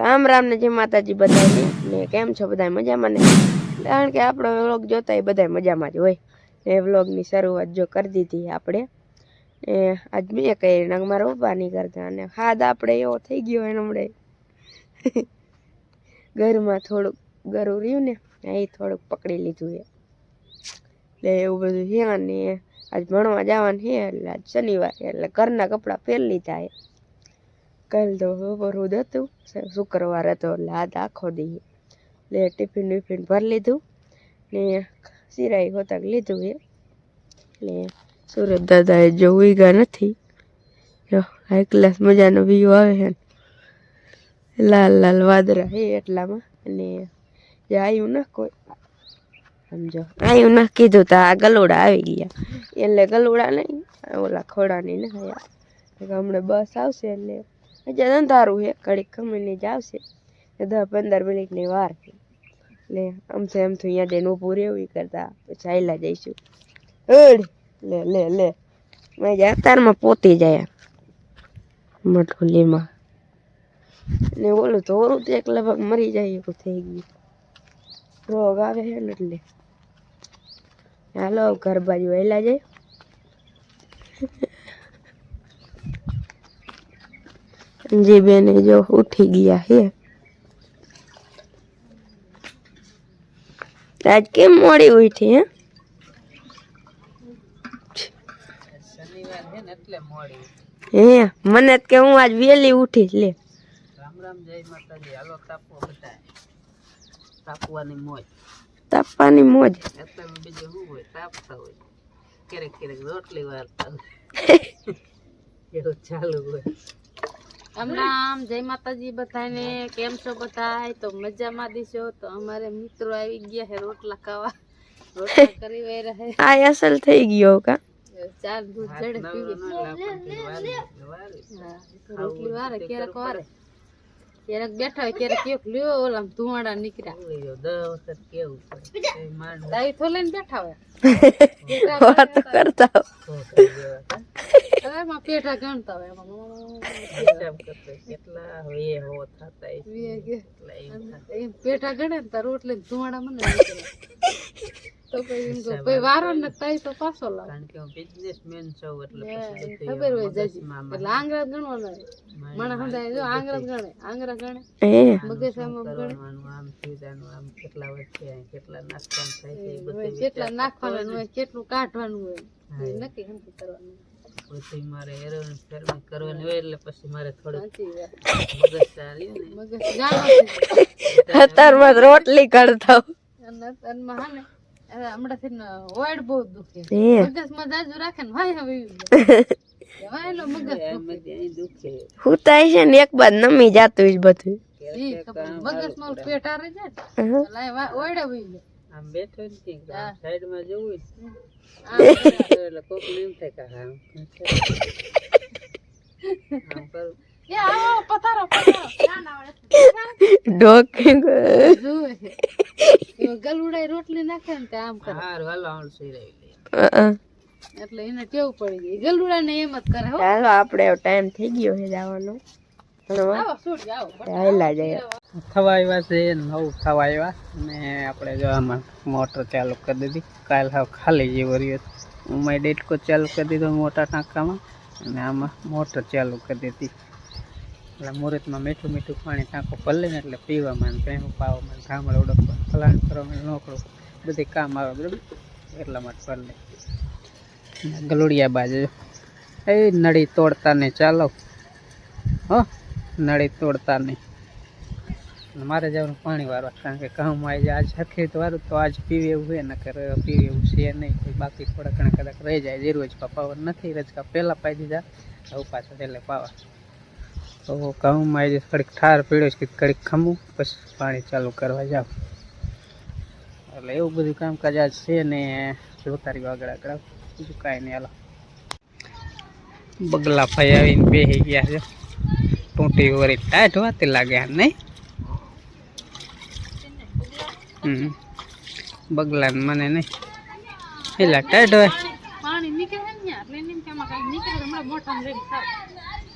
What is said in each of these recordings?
રામ રામ ને જય માતાજી બધાને ને કેમ છો બધા મજામાં ને કારણ કે આપણો વ્લોગ જોતા બધા મજામાં જ હોય એ વ્લોગની શરૂઆત જો કરી દીધી આપણે એ આજ મેં કહી ને મારા પપ્પા નહીં કરતા અને હાદ આપણે એવો થઈ ગયો એને હમણાં ઘરમાં થોડુંક ગરું રહ્યું ને એ થોડુંક પકડી લીધું એટલે એવું બધું છે ને આજ ભણવા જવાનું છે એટલે આજ શનિવાર એટલે ઘરના કપડાં પહેરી લીધા કાલ તો બપોર હતું શુક્રવાર હતો એટલે આજ આખો દી એટલે ટિફિન વિફિન ભરી લીધું ને સિરાઈ હોતક લીધું એટલે સુરત દાદાએ જો ઉઈગા નથી જો હાઈ ક્લાસ મજાનો વ્યૂ આવે છે લાલ લાલ વાદળા હે એટલામાં અને જે આવ્યું ના કોઈ સમજો આવ્યું ના કીધું તો આ ગલુડા આવી ગયા એટલે ગલુડા નહીં ઓલા ખોડાની ને હમણાં બસ આવશે એટલે હજી અંધારું છે ઘડીક ખમીને જ આવશે 10-15 મિનિટની વાર છે એટલે આમથી અહીંયા જઈને ઊભું રહેવું કરતા પછી હાઈલા જઈશું લે લે લે મેં અત્યારમાં પોતી જાય મઠોલીમાં ને ઓલું તો ઓરું તો એક લગભગ મરી જાય એવું થઈ ગયું રોગ આવે છે ને એટલે હાલો ઘર બાજુ વહેલા જાય જી બેન જો ઉઠી ગયા હે આજ કેમ મોડી ઉઠી હે શનિવાર હે ને એટલે મોડી હે મને કે હું આજ વેલી ઉઠી લે રામ રામ જય માતાજી હાલો તાપો બતાય તાપવાની મોજ તાપવાની મોજ એટલે બીજું શું હોય તાપતા હોય ક્યારેક ક્યારેક રોટલી વાળતા હોય એવું ચાલુ હોય રામ રામ જય માતાજી બધાને કેમ છો બધાય તો મજામાં દીશો તો અમારે મિત્રો આવી ગયા છે રોટલા ખાવા રોટલા કરી વે રહે આ અસલ થઈ ગયો કા ચાર દૂધ જડે પીવી રોટલી વારે ક્યારેક વારે ક્યારેક બેઠા હોય ક્યારેક કેક લ્યો ઓલા ધુવાડા નીકળ્યા 10 વખત કેવું પડે તાઈ થોલે ને બેઠા હોય વાત કરતા એમાં પેઠા ગણતા હોય કેટલા હોય હો થતા પેઠા ગણે ને તાર રોટલી ધુવાડા મને તો કોઈ વારો ને તાઈ તો પાછો લાવ કારણ કે હું બિઝનેસમેન છું એટલે ખબર હોય જાજી એટલે આંગળા ગણવાનો માણસ સમજાય જો આંગળા ગણે મગજમાં ગણે આમ સીધાનું આમ કેટલા વચ્ચે કેટલા નાખવાનું થાય છે બધું કેટલા નાખવાનું હોય કેટલું કાઢવાનું હોય નક્કી સમજી કરવાનું પછી મારે હેરોઈન ફેરમી કરવાની હોય એટલે પછી મારે થોડું મગજ ચાલી ને મગજ જાણો અત્યારમાં રોટલી કરતા અનમાં હા ને હમણાંથી ઓઈડ બહુ દુખે મગજમાં જાજુ રાખે ને ભાઈ હવે વાયલો મગજ દુખે હુતાય છે ને એક બાદ નમી જાતું જ બધું મગજમાં પેટા રહી જાય ઓઈડે વઈ જાય આમ બેઠો ને સાઈડ માં જવું એટલે કોક એમ થાય કે હા આમ કરું એ આવો પથારો ગલુડાઈ રોટલી નાખે ને તે આમ કરે હાર વાલો આમ સુરાવી એટલે એને ટેવ પડી ગઈ ગલુડા ને એમ જ કરે હો ચાલો આપણે ટાઈમ થઈ ગયો છે જવાનો હાઈલા જાય ખાવા આવ્યા છે નવું ખાવા આવ્યા અને આપણે જો આમાં મોટર ચાલુ કરી દીધી કાલ હાવ ખાલી જેવો રહ્યો હું મારી ડેટકો ચાલુ કરી દીધો મોટા ટાંકામાં અને આમાં મોટર ચાલુ કરી દીધી એટલે મુહૂર્તમાં મીઠું મીઠું પાણી ટાંકો ભલે ને એટલે પીવામાં ભેહું પાવામાં ધામળ ઉડકવાનું ફલાણ કરવાનું નોકરું બધી કામ આવે બરાબર એટલા માટે ભલે ગલુડિયા બાજુ એ નળી તોડતા નહીં ચાલો હો નળી તોડતા નહીં મારે જવાનું પાણી વાળવા કારણ કે ઘઉંમાં આવી જાય આજ હરખી વારું તો આજ પીવે એવું હોય ને કરે પીવે એવું છે નહીં કોઈ બાકી થોડા ઘણા કદાચ રહી જાય જે રોજકા પાવર નથી રજકા પહેલાં પાઈ દીધા આવું પાછા એટલે પાવા તો ઘઉંમાં આવી જાય કડીક ઠાર પીડ્યો છે કડીક ખમું પછી પાણી ચાલુ કરવા જાવ એટલે એવું બધું કામકાજ આજ છે ને જોતા રહ્યું આગળ આગળ બીજું કાંઈ નહીં હાલો બગલા ભાઈ આવીને બેસી ગયા છે ટૂંટી વળી ટાઈટ વાતી લાગે નહીં બગલા મને નહીં એટલે ટાઈટ હોય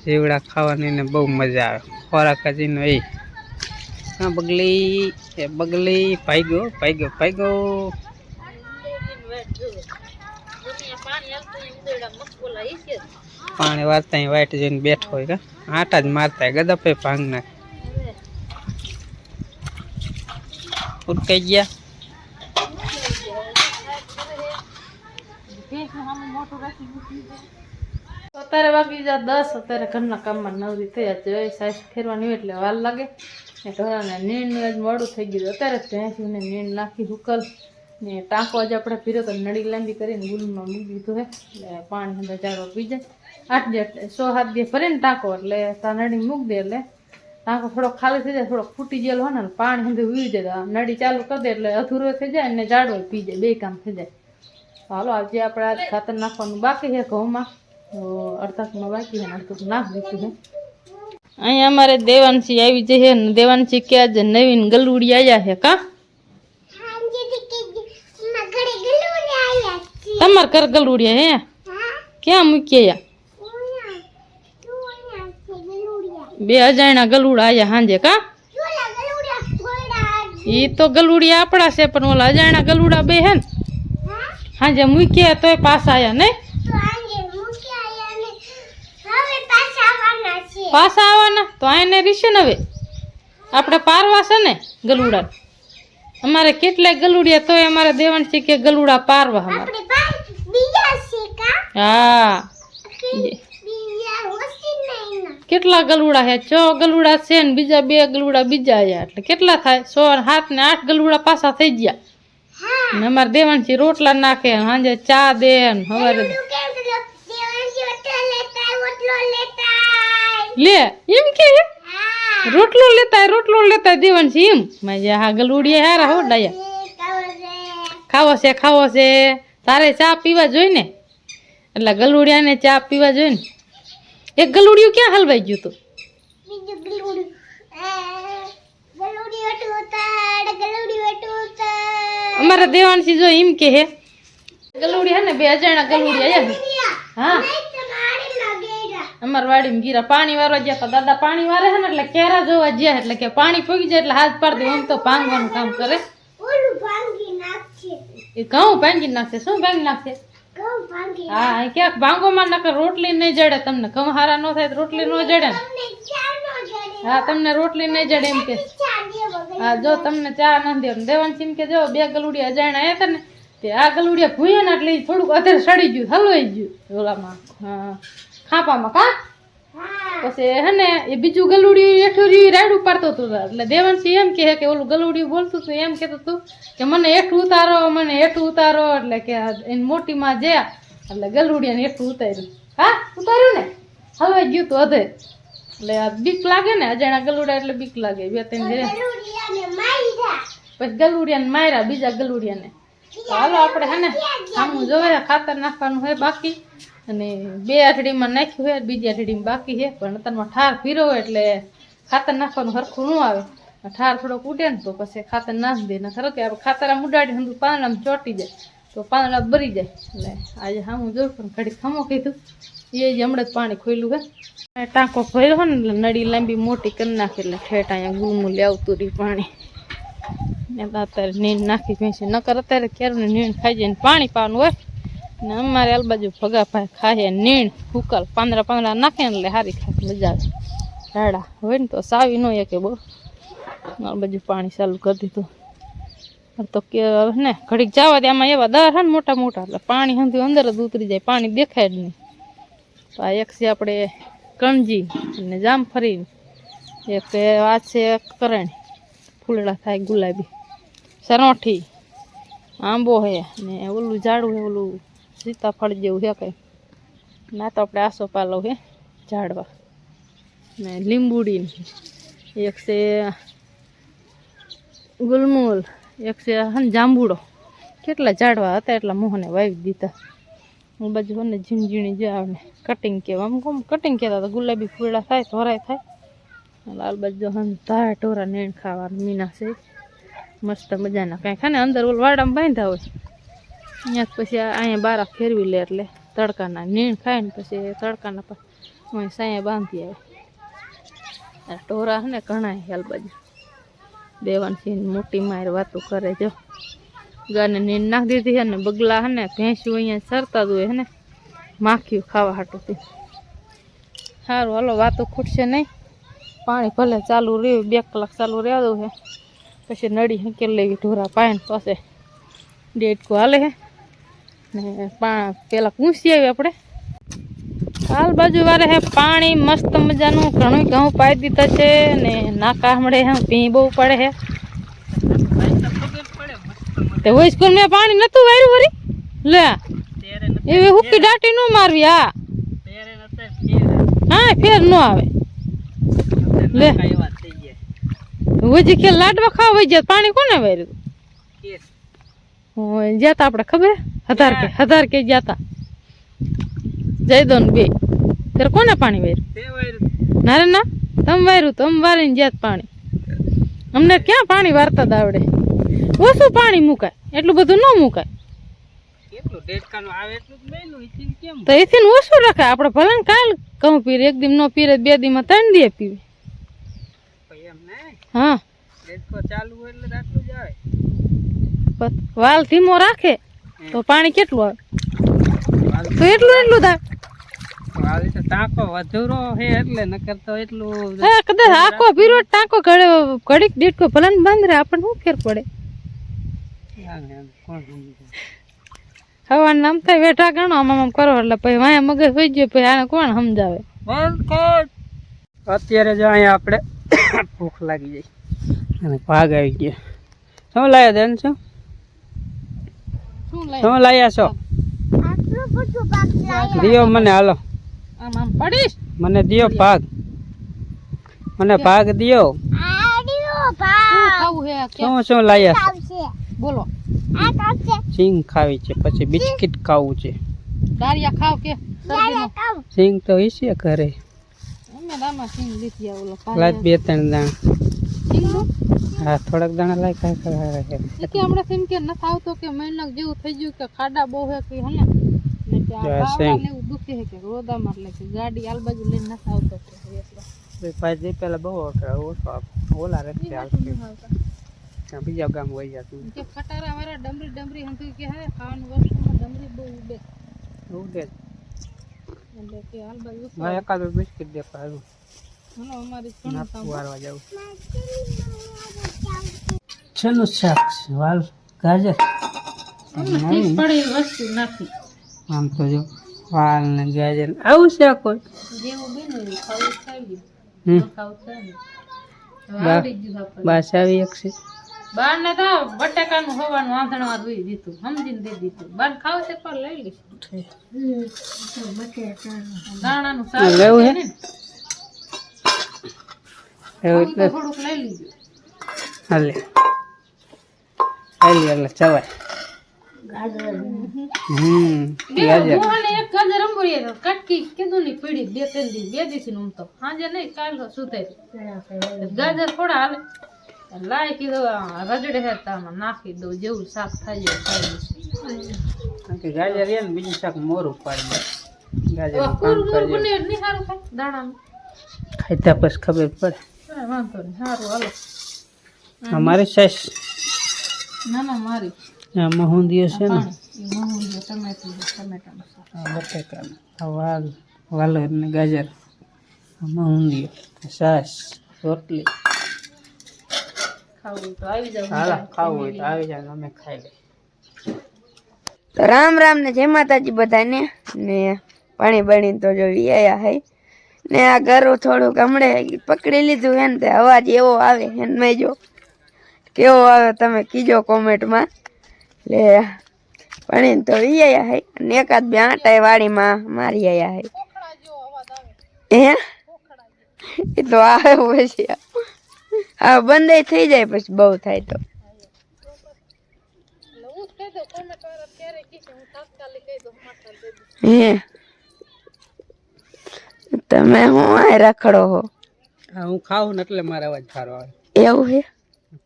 જીવડા ખાવાની ને બહુ મજા આવે ખોરાક હજીનો એ हाँ बगली भाग्यो भाग्यो भाग्यो पानी वारता वाइट जो बैठो है आटा ज मारता है गदा पे भांगना उड़काई गया અત્યારે વાગી જા 10 અત્યારે ઘરના કામમાં નવરી થઈ જાય સાઈસ ફેરવાની એટલે વાર લાગે ને ઢોરાને નીંદનું જ મોડું થઈ ગયું અત્યારે ભેંસુને નીંદ નાખી હુકલ ને ટાંકો આજે આપણે પીરો તો નડી લાંબી કરીને ગુલમાં મૂકી દીધું હે એટલે પાણી અંદર ચારો પી જાય 8 જે 100 7 દે ભરીને ટાંકો એટલે તા નડી મૂકી દે એટલે ટાંકો થોડોક ખાલી થઈ જાય થોડોક ફૂટી ગયેલો હોય ને પાણી અંદર વીવી જાય નડી ચાલુ કરી દે એટલે અધૂરો થઈ જાય અને જાડો પી જાય બે કામ થઈ જાય હાલો આજે આપણે આજ ખાતર નાખવાનું બાકી છે ઘઉંમાં અડધકમાં બાકી છે અડધક નાખ દીધું છે અહીંયા અમારે દેવાંશી આવી જઈએ ને દેવાંશી કે આજે નવીન ગલુડી આવ્યા છે કા તમાર ઘર ગલુડિયા હે ક્યાં મૂકીએ બે અજાણ્યા ગલુડા આવ્યા સાંજે કા ઈ તો ગલુડિયા આપણા છે પણ ઓલા અજાણ્યા ગલુડા બે હે ને સાંજે મૂકીએ તોય પાછા આવ્યા નહીં પાછા આવવાના તો આને રીશે ને હવે આપણે પારવા છે ને ગલુડા અમારે કેટલાય ગલુડિયા તોય અમારે દેવાંશી કે ગલુડા પારવા અમારે હા કેટલા ગલુડા છે 6 ગલુડા છે ને બીજા 2 ગલુડા બીજા આયા એટલે કેટલા થાય 6 7 ને 8 ગલુડા પાછા થઈ ગયા ને અમારે દેવાંશી રોટલા નાખે સાંજે ચા દે ને સવારે લે એમ કે રોટલો લેતા દેવાંશી એમ મજા હા ગલુડિયા હારા હો ડાયા ખાવો છે તારે ચા પીવા જોઈ ને એટલે ગલુડિયાને ચા પીવા જોઈ ને એક ગલુડિયું ક્યાં હલવાઈ ગયું તું અમારા દેવાંશી જો એમ કે હે ગલુડી હે ને બે અજાણા ગલુડી આયા હા અમાર વાડીમાં ગીરા પાણી વારવા ગયા તો દાદા પાણી વારે છે ને એટલે કેરા જોવા ગયા એટલે કે પાણી ફૂગી જાય એટલે હાથ પાડી દે આમ તો ભાંગવાનું કામ કરે એ ઘઉં ભાંગી નાખશે શું ભાંગી નાખશે હા ક્યાંક ભાંગોમાં નકર રોટલી નહીં જડે તમને ઘઉં હારા ન થાય તો રોટલી ન જડે ને હા તમને રોટલી નહીં જડે એમ કે હા જો તમને ચા ન દે દેવાંશી એમ કે જો 2 ગલુડિયા અજાણ્યા આવ્યા હતા ને તે આ ગલુડિયા ભૂયા ને એટલે થોડુંક અત્યારે સડી ગયું હલવાઈ ગયું ઓલામાં હા ખાપામાં કા પછી હે ને એ બીજું ગલુડિયું એઠું રાયડું પાડતો હતું એટલે દેવાંશી એમ કહે કે ઓલું ગલુડિયું બોલતું હતું એમ કહેતું હતું કે મને હેઠું ઉતારો એટલે કે એની મોટી માં જ્યાં એટલે ગલુડિયાને હેઠું ઉતાર્યું હા ઉતાર્યું ને હલવાઈ ગયું તું અધે એટલે આ બીક લાગે ને અજાણા ગલુડા એટલે બીક લાગે 2-3 પછી ગલુડિયાને માર્યા બીજા ગલુડિયાને હાલો આપણે હે ને સામું જોવે ખાતર નાખવાનું હોય બાકી અને 2 આઠડીમાં નાખ્યું હોય બીજી આઠડીમાં બાકી છે પણ અત્યારમાં ઠાર ફીરો હોય એટલે ખાતર નાખવાનું સરખું ન આવે ઠાર થોડોક ઉડે ને તો પછી ખાતર નાખી દે ને ખરો કે આપણે ખાતર આમ ઉડાડી હંધું પાંદડામાં ચોંટી જાય તો પાંદડા ભરી જાય એટલે આજે સામું જોયું પણ ઘડી ખમો કીધું એ જ હમણાં જ પાણી ખોયલું હે ટાંકો ખોલ્યો હોય ને એટલે નળી લાંબી મોટી કરી નાખે એટલે ઠેઠ અહીંયા ગુલમુલી આવતું રહ્યું પાણી ને અત્યારે નીંદ નાખી ભેંસી નકર અત્યારે ક્યારું નીંદ ખાઈ જાય ને પાણી પાવાનું હોય ને અમારે આ બાજુ ભગાભાઈ ખાય નીણ હુકલ પાંદડા નાખે ને એટલે સારી ખાય મજા આવે રાડા હોય ને તો સાવી ન કે બહુ આ બાજુ પાણી ચાલુ કરી દીધું તો કે ને ઘડીક જવા દે આમાં એવા દર છે ને મોટા એટલે પાણી હંધું અંદર જ ઉતરી જાય પાણી દેખાય જ નહીં તો આ એક છે આપણે કણજી અને જામફળી એક આ છે કરણી ફૂલડા થાય ગુલાબી સરોઠી આંબો હે ને ઓલું ઝાડું હે ઓલું સીતાફળ જેવું છે કંઈ ના તો આપણે આસો પાલો હે ઝાડવા ને લીંબુડી એક છે ગુલમુલ એક છે હન જાંબુડો કેટલા ઝાડવા હતા એટલા મોહને વાવી દીધા હું બાજુ ને ઝીણઝીણી જાવ ને કટિંગ કહેવા આમ કટિંગ કહેતા હતા ગુલાબી ફૂલડા થાય ધોરાય થાય લાલ બાજુ હન ધાર ઢોરા નેણ ખાવાનું મીના છે મસ્ત મજાના કાંઈ ખાને અંદર ઓલ વાડામાં બાંધ્યા હોય અહીંયા પછી અહીંયા બારા ફેરવી લે એટલે તડકાના નીણ ખાય ને પછી તડકાના પર સાયા બાંધી આવે ઢોરા ને ઘણા હાલ બાજુ દેવાનસિંહ મોટી માર વાતો કરે જો ગાને નીંદ નાખી દીધી હે ને બગલા હે ને ભેંસું અહીંયા સરતા જ હોય હે ને માખીયું ખાવા હાટું સારું હાલો વાતો ખૂટશે નહીં પાણી ભલે ચાલુ રહ્યું 2 કલાક ચાલુ રહેવા દઉં છે પછી નળી હંકેલ લેવી ઢોરા પાય પાસે ડેટકો હાલે હે ને પેલા પૂછી આવી આપણે હાલ બાજુ વારે હે પાણી મસ્ત મજાનું ઘણું ઘઉં પાઈ દીધા છે ને નાકા હમણે હે પી બહુ પડે હે તે હોય સ્કૂલ મેં પાણી નતું વાર્યું વરી લે એવી હુક્કી દાટી નો મારવી હા ફેર નો આવે લે વજી કે લાડવા ખાવા વઈ જાય પાણી કોને વાર્યું જ્યાતા આપણે ખબર હજાર કે જ્યાતા જયદોન 2 ત્યારે કોને પાણી વાર્યું ના રે ના તમ વાર્યું તમ વારીને જ્યાત પાણી અમને ક્યાં પાણી વારતા જ આવડે ઓછું પાણી મુકાય એટલું બધું ન મુકાય તો એથી ઓછું રખાય આપણે ભલે ને કાલ કહું પીરે 1 દી ન પીરે 2 દી માં 3 દી પીવે હા વાલ ધીમો રાખે તો પાણી કેટલું આવે તો એટલું થાય ટાંકો વધુરો હે એટલે નકર તો એટલું હા કદાચ આખો પીરો ટાંકો ઘડીક દીઠકો ભલે ને બંધ રહે આપણને શું ફેર પડે હવા નામ થાય બેઠા ગણો આમ કરો એટલે પછી વાયા મગજ હોઈ ગયો પછી આને કોણ સમજાવે અત્યારે જો અહીંયા આપણે ભૂખ લાગી જાય અને ભાગ આવી ગયો શું લાયા દેન છો શું લાયા છો દિયો મને હાલો મને દિયો ભાગ મને ભાગ દિયો શું લાયા બોલો સિંગ ખાવી છે પછી બિસ્કિટ ખાવું છે દારિયા ખાવ કે સિંગ તો હશે ઘરે લાજ 2-3 દાણા હા થોડાક દાણા લાય ખાય કે આપણે સિંગ કે ન આવતો કે મહિના જેવું થઈ ગયું કે ખાડા બહુ હે કે હને ને કે આ એવું દુખે હે કે રોદામાં એટલે કે ગાડી આલ બાજુ લઈને ન આવતો કે ભાઈ જે પેલા બહુ ઓછો ઓલા રખે હાલ બીજા ગામ વહી જતું કે ખટારા વાળા ડમરી હંતું કે હે ખાવાનું વસ્તુમાં ડમરી બહુ ઉડે એટલે કે હાલ બાજુ ભાઈ એકાદ બિસ્કિટ દે પાડું હલો અમારી વારવા જાવ છેનું શાક વાલ ગાજર પડી વસ્તુ નાખી આમ તો જો વાલ ને ગાજર આવું શાક હોય જેવું બન્યું ખાવું ખાઈ ખાવું ખાઈ બસ આવી એક છે બાર ને તો બટાકાનું હોવાનું આંધણવા દઈ દીધું સમજીને દઈ દીધું બાર ખાવ છે પર લઈ લઈશું દાણાનું શાક લેવું હે ને એવું તો થોડુંક લઈ લીધું હાલે હાલી એટલે ચવાય ગાજર એક ગાજર અંબુરી કટકી કીધું ની પીડી 2-3 દી 2 દીથી નું તો હાજે નહીં કાલ સુતે ગાજર થોડા હાલે લાય કીધું રજડે હે તામાં નાખી દઉં જેવું શાક થાય જાય ગાજર એ ને બીજું શાક મોરું પાડી ગાજર નહીં સારું ખાય દાણાનું ખાઈતા પછી ખબર પડે વાંધો નહીં સારું હાલો અમારી સાસ ના મારી આમાં હું દિવસ છે ને ટમેટા બટેકા વાલ ને ગાજર આમાં હું દિવસ સાસ રોટલી ખાવું તો આવી જાવ ખાવું હોય તો આવી જાય અમે ખાઈ લઈએ તો રામ રામ ને જય માતાજી બધાને ને પાણી બની તો જો આયા હે ને આ ઘરું થોડુંક હમણે પકડી લીધું હે ને તે અવાજ એવો આવે હે ને મેં જો કેવો આવે તમે કીજો કોમેન્ટમાં લે પાણી તો આયા હે ને એકાદ 2 આંટા વાડીમાં મારી આયા હે એ તો આવે પછી હા બંધ થઈ જાય પછી બહુ થાય તો હે તમે હું આ રખડો હો હા હું ખાઉં ને એટલે મારો અવાજ સારો આવે એવું હે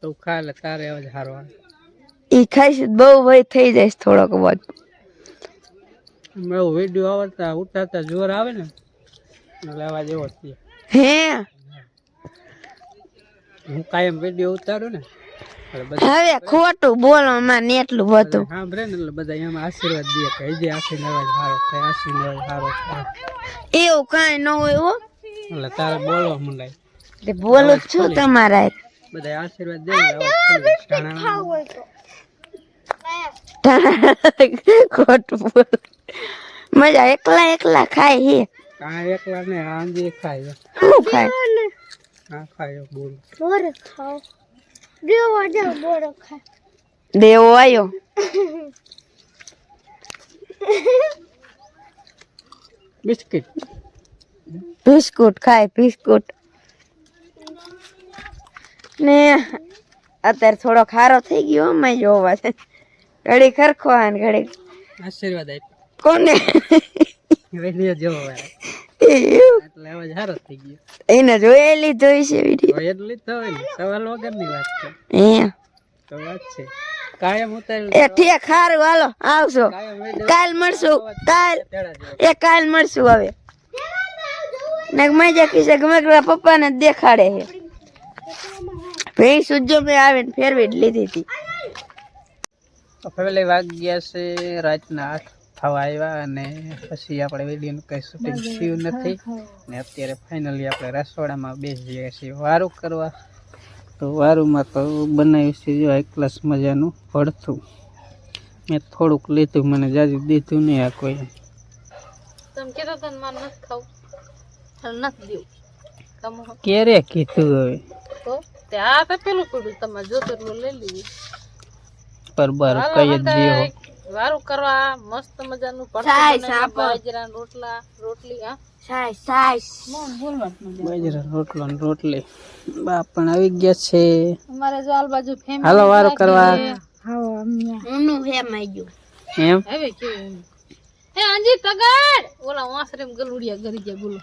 તો ખા એટલે તારે અવાજ સારો આવે ઈ ખાઈશ બહુ વય થઈ જાય થોડોક વાત મેં વિડીયો આવડતા ઉતારતા જોર આવે ને એટલે અવાજ એવો જ હે હું કાયમ વિડીયો ઉતારું ને એટલે બધા હવે ખોટું બોલો માં એટલું બધું સાંભળે ને એટલે બધા એમાં આશીર્વાદ દે કે હજી આશીનો અવાજ સારો થાય, આશીનો અવાજ સારો થાય. એવું કાંઈ ન હોય હો એટલે તારે બોલવા મંડાય, તે બોલું જ છું તમારા બધા આશીર્વાદ દે ને અવાજ ખુલી ટાણા. ખોટું બોલ મજા એકલા એકલા ખાય હે આ એકલા ને આંજી ખાય, શું ખાય આ ખાય બોલ. દેવો આવ્યો બિસ્કિટ બિસ્કુટ ખાય બિસ્કુટ ને અત્યારે થોડો ખારો થઈ ગયો મેં જોવા છે ઘડી ખરખો ને ઘડી આશીર્વાદ આપ કોને વિડીયો જોવો એવું? એટલે અવાજ સારો થઈ ગયો. એને જોયેલી જોઈ છે વિડીયો હોય એટલી જ તો હોય ને, સવાલ વગરની વાત છે. હે તો વાત છે કાયમ ઉતારેલ એ ઠીક ખારું હાલો આવશો કાયમ video કાલ મળશું કાલ તેડા જેવો. કાલ મળશું હવે ને મજા કીશે ગમે પપ્પા ને દેખાડે છે ભેંસ ઉજો મેં આવીને ફેરવી જ લીધી હતી તો ફેમિલી વાગ્યા છે રાતના 8 થવા આવ્યા અને પછી આપણે વિડીયોનું કંઈ શૂટિંગ થયું નથી ને અત્યારે ફાઇનલી આપણે રસોડામાં બેસી ગયા છીએ વારું કરવા. તો વારુંમાં તો બનાવ્યું છે જો એક ક્લાસ મજાનું ભડથું. મેં થોડુંક લીધું, મને જાજુ દીધું નહીં આ કોઈ. તમે કીધું તને મારે નથી ખાવું નથી દેવું કમો ક્યારે કીધું હવે તો તે આ તો પેલું પડ્યું તમારે જોતું એટલું લઈ લીધું. બરબર કઈ જ દીયો વારું કરવા મસ્ત મજાનું બાજરાના રોટલા રોટલી હા બાજરા રોટલો ને રોટલી બાપ પણ આવી ગયા છે. અમારે જો આલ બાજુ ફેમિલી હાલો વારું કરવા ઊનું હે માગ્યું એમ. હવે કેવું હે આંજી તગાડ ઓલા વાસરેમ ગલુડિયા ગરી ગયા બોલો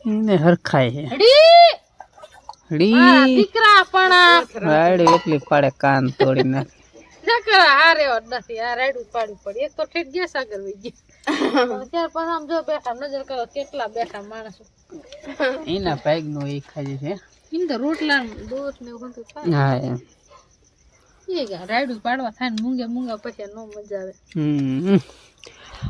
ને હરખાય છે હડી હડી દીકરા પણ રાયડું એટલી પાડે કાન તોડી નાખે. નકરા હારે નથી આ રાયડું પાડવું પડે એક તો ઠેઠ ગેસ આગળ વહી ગયા ત્યાર પછી આમ જો બેઠા નજર કરો કેટલા બેઠા માણસો એના ભાગ નું એ ખાઈ છે. એમ તો રોટલા દોત ને એવું બધું ખાય હા એમ. એ ગયા રાયડું પાડવા થાય ને મૂંગા પછી નો મજા આવે.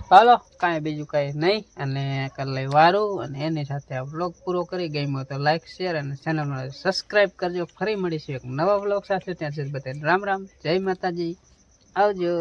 હાલો કાંઈ બીજું કાંઈ નહીં અને કરી લઈ વારું અને એની સાથે આ વ્લોગ પૂરો કરી. ગમ્યો તો લાઈક શેર અને ચેનલને સબસ્ક્રાઈબ કરજો. ફરી મળીશું એક નવા વ્લોગ સાથે. ત્યાં સુધી બધા રામ રામ, જય માતાજી, આવજો.